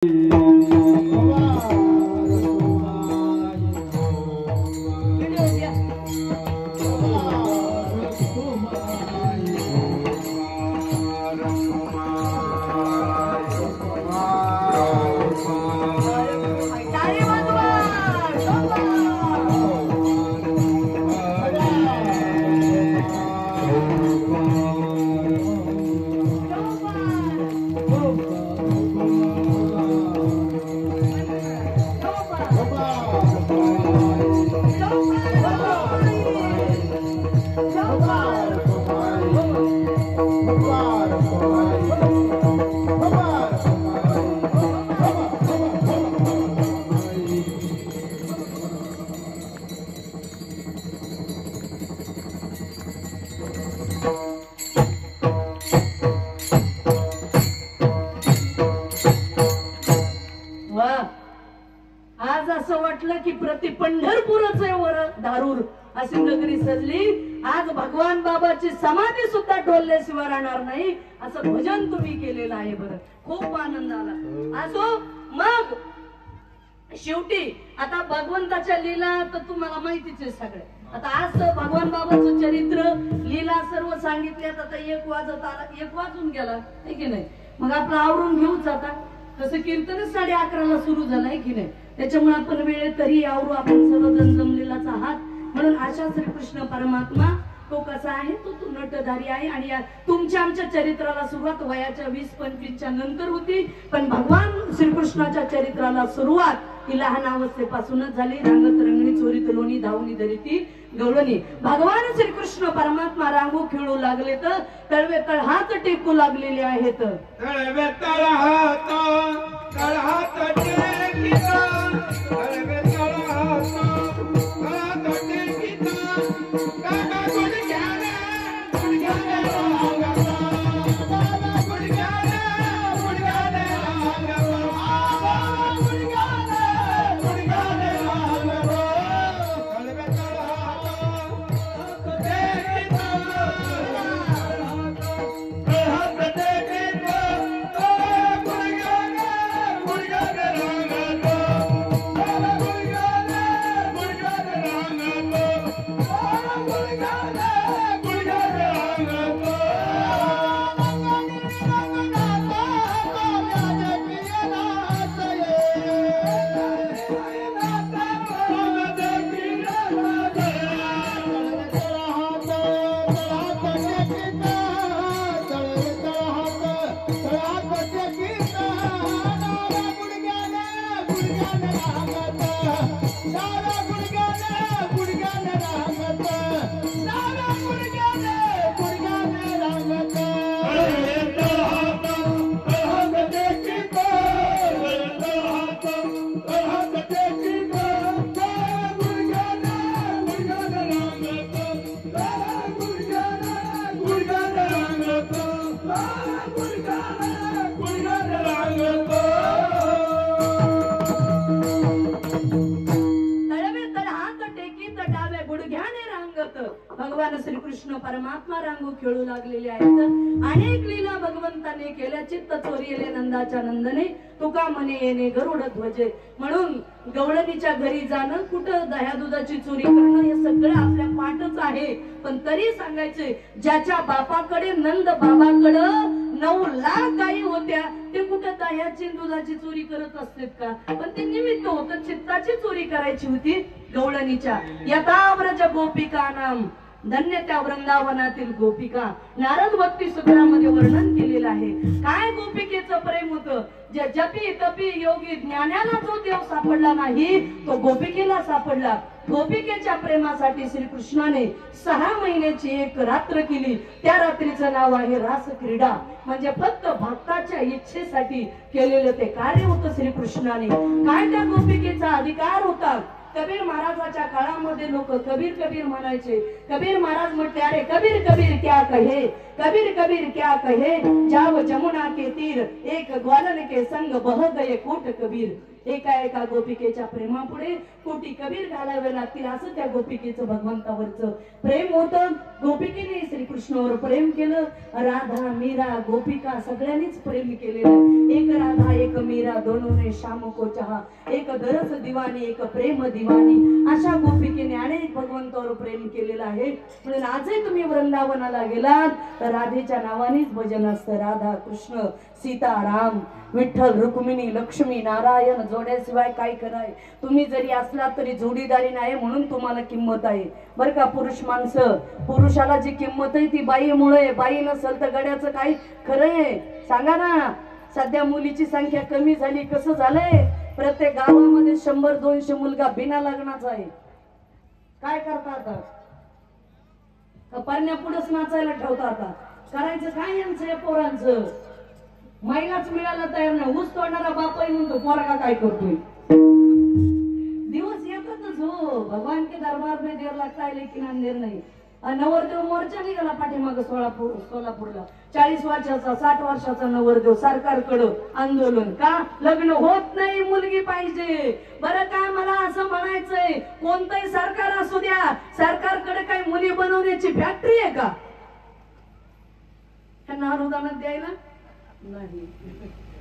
आज असं वाटलं की प्रति पंढरपूरच आहे वर दारूर अशी नगरी सजली। आज भगवान बाबाची समाधी सुद्धा डोलल्याशिवाय राहणार नाही असं भजन तुम्ही केलेलं आहे। बरं, खूप आनंद आला। असो मग शेवटी आता भगवंताच्या लीला तर तुम्हाला माहितीच आहे सगळे। आता आज भगवान बाबाचं चरित्र लीला सर्व सांगितल्यात। आता 1 वाजत आला, 1 वाजून गेला आहे की नाही। मग आपलं आवरून घेऊच आता, तसं कीर्तन 11:30ला सुरू झालं आहे की नाही। त्याच्यामुळे आपण वेळेत तरी आवरू, आपण सर्वजण जमलेलाच आहात। म्हणून आशा श्रीकृष्ण परमात्मा तो कसा आहे, तो नटधारी आहे। आणि तुमच्या आमच्या चरित्राला सुरुवात वयाच्या 20-25च्या नंतर होती, पण भगवान श्रीकृष्णाच्या चरित्राला सुरुवात ही लहान अवस्थेपासूनच झाली। रांगत रंगणी चोरीत लोणी धावणी धरिती गवळणी। भगवान श्रीकृष्ण परमात्मा रांगो खेळू लागले तर तळवे तळ हात टेकू लागलेले आहेत। तळवे तळ हात टेकिता, तळवे तळ हात टेकिता, काका गुडघ्याने गुडघ्याने रांगता, काका गुडघ्याने गुडघ्याने रांगता, गुडघ्याने गुडघ्याने रांगता, तळवे तळ हात टेकिता, हात टेकिता, गुडघ्याने गुडघ्याने रांगता, गुडघ्याने भगवान श्रीकृष्ण परमात्मा रांगो खेळू लागलेले आहेत। अनेक लीला भगवंताने केल्या। चित्त चोरिले नंदाच्या नंदने, तुका म्हणे येणे गरुड ध्वजे। म्हणून गवळणीच्या घरी जाणं, कुठं दह्या दुधाची चोरी करणं, हे सगळं आपल्या पाठच आहे। पण तरी सांगायचे, ज्याच्या बापाकडे नंद बाबाकडे 9 लाख गायी होत्या, ते कुठं दह्याची दुधाची चोरी करत असतात का? पण ते निमित्त होतं, चित्ताची चोरी करायची होती गवळणीच्या। यथा व्रज गोपिका नाम, धन्य त्या वृंदावनातील गोपिका। नारद भक्ती सूत्रामध्ये वर्णन केलेलं आहे। काय गोपिकेचं प्रेम होतं, जे जपी तपी योगी ज्ञानाला जो देव सापडला नाही, तो गोपिकेला सापडला। गोपिकेच्या प्रेमासाठी श्रीकृष्णाने 6 महिन्याची एक रात्र केली। त्या रात्रीचं नाव आहे रास क्रीडा। म्हणजे फक्त भक्ताच्या इच्छेसाठी केलेलं ते कार्य होतं श्रीकृष्णाने। काय त्या गोपिकेचा अधिकार होता? कबीर महाराजाच्या काळामध्ये लोक कबीर कबीर म्हणायचे। कबीर महाराज म्हटले, अरे कबीर कबीर क्या कहे, कबीर कबीर क्या कहे, जाव जमुना के तीर एक ग्वालन के संग बह गए कोट कबीर। एका गोपिकेच्या प्रेमापुढे कोटी कबीर घालावे लागतील असं त्या गोपिकेचं भगवंतावरचं प्रेम होतं. गोपिकेने श्रीकृष्णावर प्रेम केलं. राधा मीरा गोपिका सगळ्यांनीच प्रेम केलेलं. एक राधा एक मीरा दोनों ने शाम को चाहा, एक दरस दिवानी एक प्रेम दिवानी. अशा गोपिकेने अनेक भगवंतावर प्रेम केलेलं आहे. म्हणून आजही तुम्ही वृंदावनाला गेलात तर राधेच्या नावानेच भजन असतं. राधा कृष्ण सीता राम विठ्ठल रुक्मिणी लक्ष्मी नारायण जोड्याशिवाय काय कराय. तुम्ही जरी असला तरी जोडीदारी नाही म्हणून तुम्हाला किंमत आहे बर का. पुरुष माणसं पुरुषाला जी किंमत आहे ती बाईमुळे. बाई नसेल तर गड्याचं काही खरंय सांगा ना. सध्या मुलीची संख्या कमी झाली. कसं झालंय प्रत्येक गावामध्ये 100-200 मुलगा बिना लग्नाचा आहे. काय करता आता पारण्या पुढेच नाचायला ठेवता. आता करायचं काय यांचं या पोरांचं. महिलाच मिळायला तयार नाही. ऊस तोडणारा बापाही म्हणतो पोरगा काय करतोय. दिवस येतातच हो. भगवान के दरबार में देर लगता है लेकिन अंधेर नहीं. नवरदेव मोर्चा निघाला पाठीमाग सोलापूरला. 40 वर्षाचा 60 वर्षाचा नवरदेव सरकारकडं आंदोलन का. लग्न होत नाही मुलगी पाहिजे. बरं काय मला असं म्हणायचंय कोणतंही सरकार असू द्या सरकारकडे काही मुली बनवण्याची फॅक्टरी आहे का. त्यांना अनुदान द्यायला नाही.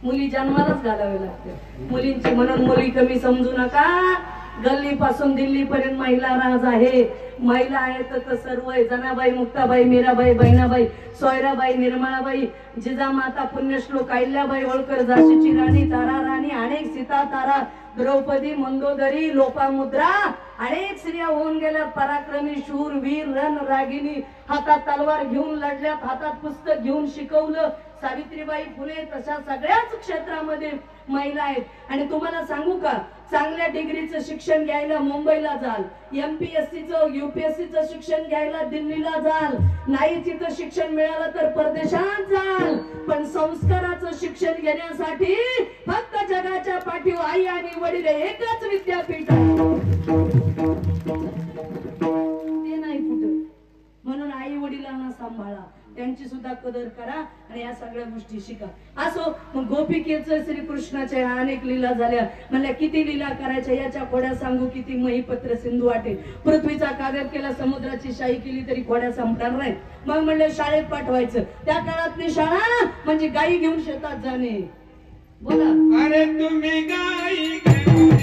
मुली जन्मालाच घालावे लागते मुलींची. म्हणून मुली कमी समजू नका. गल्ली पासून दिल्ली पर्यंत महिला राज आहे. महिला आहेत तर सर्व आहे. जनाबाई मुक्ताबाई मीराबाई बहिणाबाई सोयराबाई निर्मळाबाई जिजामाता पुण्यश्लोक अहिल्याबाई होळकर झाशीची राणी तारा राणी अनेक सीता तारा द्रौपदी मंदोदरी लोपामुद्रा अनेक स्त्रिया होऊन गेल्या. पराक्रमी शूर वीर रण रागिनी. हातात तलवार घेऊन लढल्यात. हातात पुस्तक घेऊन शिकवलं. सावित्रीबाई फुले तशा सगळ्याच क्षेत्रामध्ये महिला आहेत. आणि तुम्हाला सांगू का चांगल्या डिग्रीचं शिक्षण घ्यायला मुंबईला जाल. MPSCचं UPSCचं शिक्षण घ्यायला दिल्लीला जाल. नाही तिथं शिक्षण मिळालं तर परदेशात जाल. पण संस्काराचं शिक्षण घेण्यासाठी फक्त जगाच्या पाठीवर आई आणि वडील एकच विद्यापीठ आहे. ते नाही कुठं. म्हणून आई वडिलांना सांभाळा. त्यांची सुद्धा कदर करा आणि या सगळ्या गोष्टी शिका. असो मग गोपिकेचं श्रीकृष्णाच्या अनेक लीला झाल्या. म्हणल्या किती लीला करायच्या याच्या खोड्या सांगू किती महिपत्र सिंधू वाटे. पृथ्वीचा कागद केला समुद्राची शाही केली तरी खोड्या संपणार नाही. मग म्हणलं शाळेत पाठवायचं. त्या काळातली शाळा म्हणजे गाई घेऊन शेतात जाणे. बोला अरे तुम्ही गाई घेऊन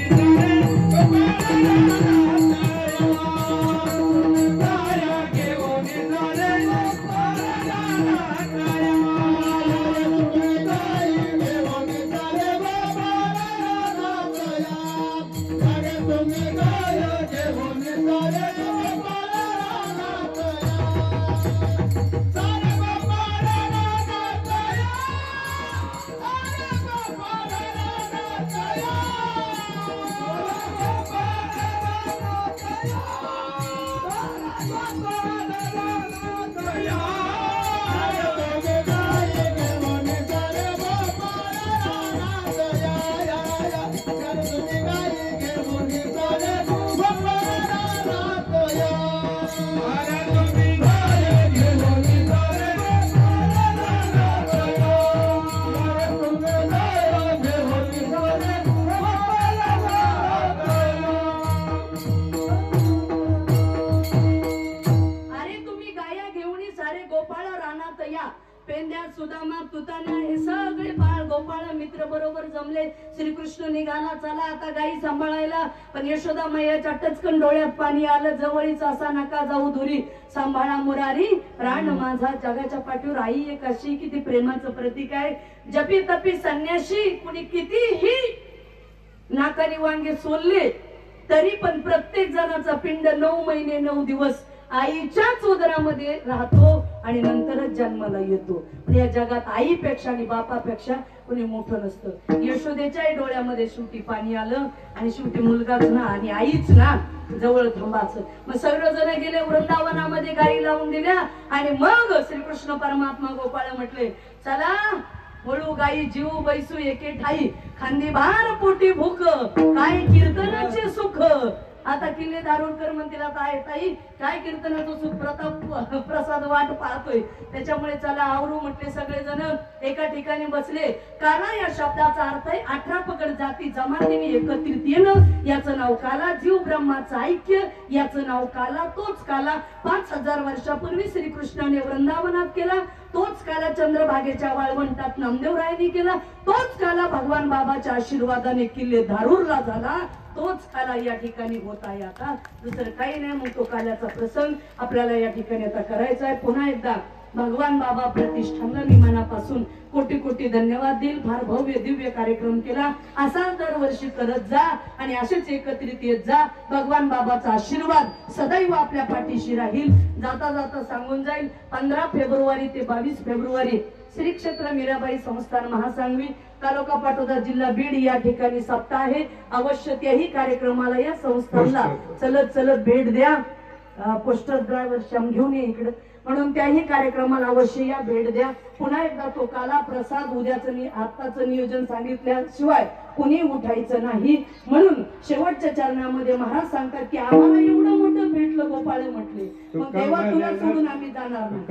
सुदामा तुताना हे सगळे बाळ गोपाळ मित्र बरोबर जमले. श्रीकृष्ण निघाला चला आता गाई सांभाळायला. पण यशोदा मैयाच्या टचकन डोळ्यात पाणी आलं. जवळीच असा नका जाऊ दुरी. सांभाळा मुरारी प्राण माझा. जगाच्या पाठीवर आई एक अशी किती प्रेमाचं प्रतीक आहे. जपी तपी संन्याशी कुणी कितीही नाकानी वांगे सोलले तरी पण प्रत्येक जणाचा पिंड 9 महिने 9 दिवस आईच्याच उदरामध्ये राहतो आणि नंतरच जन्माला येतो. या जगात आईपेक्षा आणि बापापेक्षा कोणी मोठं नसतं. यशोदेच्याही डोळ्यामध्ये शेवटी पाणी आलं आणि शेवटी मुलगाच ना आणि आईच ना जवळ थांबायचं. मग सर्वजण गेले वृंदावनामध्ये गाई लावून दिल्या आणि मग श्रीकृष्ण परमात्मा गोपाळ म्हटले चला वळू गाई जीव बैसू एके ठाई. खांदी भार पोटी भूक काय कीर्तनाचे सुख. आता किल्ले दारुडकर म्हणतील आता आहे ताई काय कीर्तनाचं सुप्रताप प्रसाद वाट पाहतोय त्याच्यामुळे चला आवरू म्हटले सगळेजण एका ठिकाणी बसले. काला या शब्दाचा अर्थ आहे 18 पकड जाती जमातीने एकत्रित येणं याचं नाव काला. जीव ब्रह्माचं ऐक्य याचं नाव काला. तोच काला 5000 वर्षापूर्वी श्रीकृष्णाने वृंदावनात केला. तोच काला चंद्रभागेच्या वाळवंटात नामदेवरायांनी केला. तोच काला भगवान बाबाच्या आशीर्वादाने किल्ले धारूरला झाला. तोच काला या ठिकाणी होत आहे. आता दुसरं काही नाही. मग तो काल्याचा प्रसंग आपल्याला या ठिकाणी आता करायचा आहे. पुन्हा एकदा भगवान बाबा प्रतिष्ठानला मी मनापासून कोटी कोटी धन्यवाद देईल. फार भव्य दिव्य कार्यक्रम केला. असा दरवर्षी करत जा आणि असेच एकत्रित येत जा. भगवान बाबाचा आशीर्वाद सदैव आपल्या पाठीशी राहील. जाता जाता सांगून जाईल 15 फेब्रुवारी ते 22 फेब्रुवारी श्री क्षेत्र मीराबाई संस्थान महासांगवी तालुका पाटोदा जिल्हा बीड या ठिकाणी सप्ताह आहे. अवश्य त्याही कार्यक्रमाला या संस्थानला चलत चलत भेट द्या. पोस्टर ड्रायव्हर श्याम घेऊन ये इकडे. म्हणून त्याही कार्यक्रमाला अवश्य या भेट द्या. पुन्हा एकदा तो काला प्रसाद उद्याचं आत्ताचं नियोजन सांगितल्याशिवाय कुणी उठायचं नाही. म्हणून शेवटच्या चरणामध्ये महाराज सांगतात की आम्हाला एवढं मोठं भेटलं गोपाळ म्हटले मग तेव्हा तुला सोडून आम्ही जाणार नाही.